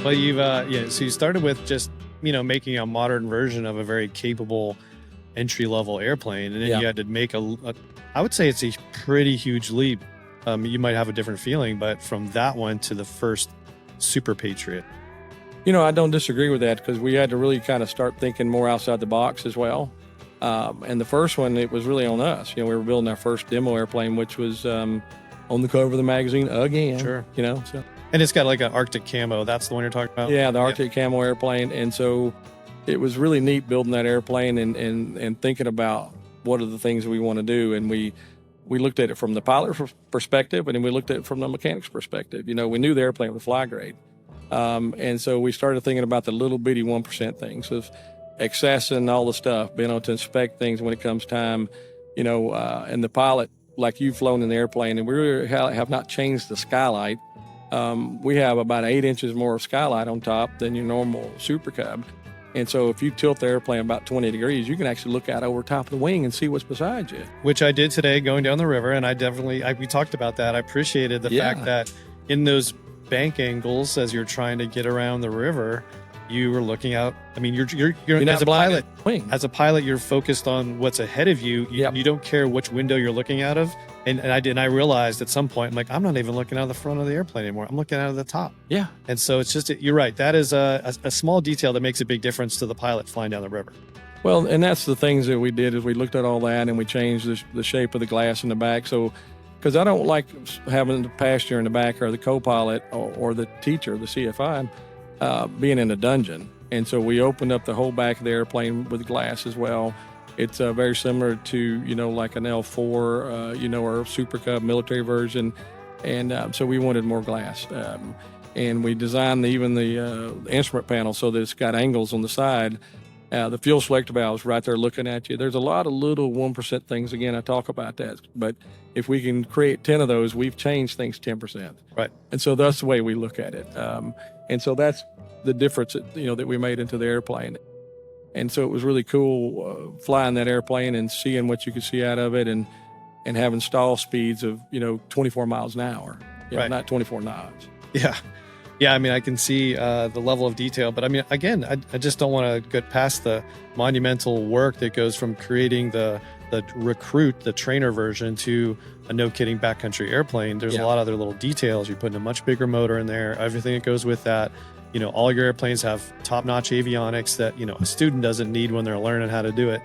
Well, so you started with just, making a modern version of a very capable entry level airplane. And then Yeah. you had to make I would say it's a pretty huge leap. You might have a different feeling, but from that one to the first Super Patriot. I don't disagree with that because we had to really kind of start thinking more outside the box as well. And the first one, it was really on us. We were building our first demo airplane, which was on the cover of the magazine again. Sure. So. And it's got like an Arctic camo. That's the one you're talking about? Yeah, the Arctic camo airplane. And so it was really neat building that airplane and thinking about what are the things we want to do. And we looked at it from the pilot perspective, and then we looked at it from the mechanic's perspective. We knew the airplane would fly great. And so we started thinking about the little bitty 1% things of accessing all the stuff, being able to inspect things when it comes time, and the pilot, like you've flown in the airplane, and we really have not changed the skylight. We have about 8 inches more skylight on top than your normal Super Cub. And so if you tilt the airplane about 20 degrees, you can actually look out over top of the wing and see what's beside you. Which I did today going down the river, and we talked about that. I appreciated the fact that in those bank angles, as you're trying to get around the river, you were looking out. I mean, you're as a pilot. As a pilot, you're focused on what's ahead of you. You don't care which window you're looking out of. And I realized at some point, I'm like, I'm not even looking out of the front of the airplane anymore. I'm looking out of the top. Yeah. And so it's just, you're right. That is a small detail that makes a big difference to the pilot flying down the river. Well, and that's the things that we did is we looked at all that and we changed the shape of the glass in the back. So, because I don't like having the passenger in the back or the co-pilot or the teacher, the CFI, being in a dungeon. And so we opened up the whole back of the airplane with glass as well. It's very similar to, like an L4, or Super Cub military version. And so we wanted more glass. And we designed even the instrument panel so that it's got angles on the side. The fuel selector valve's right there looking at you. There's a lot of little 1% things. Again, I talk about that. But if we can create 10 of those, we've changed things 10%. Right. And so that's the way we look at it. And so that's the difference, that we made into the airplane. And so it was really cool flying that airplane and seeing what you could see out of it and having stall speeds of, 24 miles an hour, not 24 knots. Yeah. Yeah, I mean, I can see the level of detail, but I mean, again, I just don't want to get past the monumental work that goes from creating the recruit, the trainer version, to a no-kidding backcountry airplane. There's a lot of other little details. You're putting a much bigger motor in there, everything that goes with that. All your airplanes have top-notch avionics that, a student doesn't need when they're learning how to do it,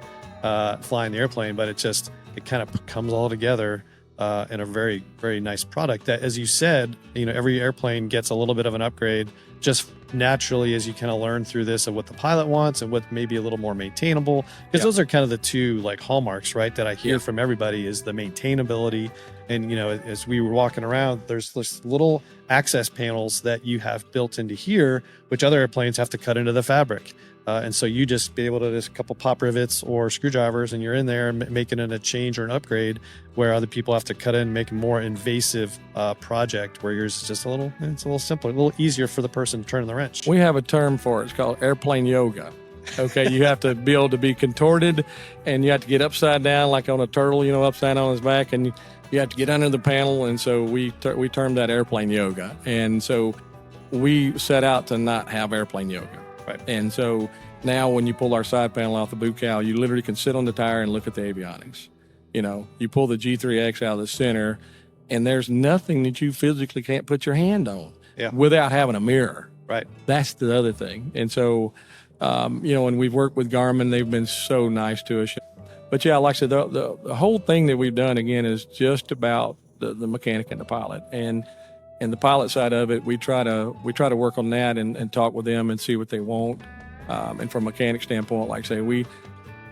flying the airplane, but it kind of comes all together in a very, very nice product that, as you said, every airplane gets a little bit of an upgrade just naturally as you kind of learn through this of what the pilot wants and what may be a little more maintainable, because those are kind of the two hallmarks, right, that I hear from everybody is the maintainability. And as we were walking around, there's this little access panels that you have built into here, which other airplanes have to cut into the fabric. And so you just be able to just a couple pop rivets or screwdrivers, and you're in there making it a change or an upgrade, where other people have to cut in and make a more invasive project, where yours is just it's a little simpler, a little easier for the person to turn the wrench. We have a term for it. It's called airplane yoga. Okay, you have to be able to be contorted, and you have to get upside down like on a turtle, upside down on his back, and you have to get under the panel. And so we termed that airplane yoga. And so we set out to not have airplane yoga. Right. And so now when you pull our side panel off the boot cowl, you literally can sit on the tire and look at the avionics. You pull the G3X out of the center, and there's nothing that you physically can't put your hand on without having a mirror. Right. That's the other thing. And so, and we've worked with Garmin. They've been so nice to us. But yeah, like I said, the whole thing that we've done, again, is just about the mechanic and the pilot. And the pilot side of it, we try to work on that and talk with them and see what they want. And from a mechanic standpoint, like I say, we've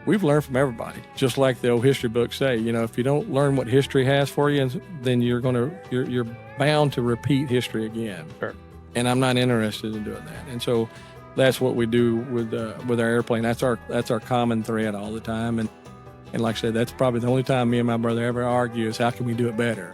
learned from everybody. Just like the old history books say, if you don't learn what history has for you, then you're bound to repeat history again. Sure. And I'm not interested in doing that. And so that's what we do with our airplane. That's our common thread all the time. And like I said, that's probably the only time me and my brother ever argue is how can we do it better.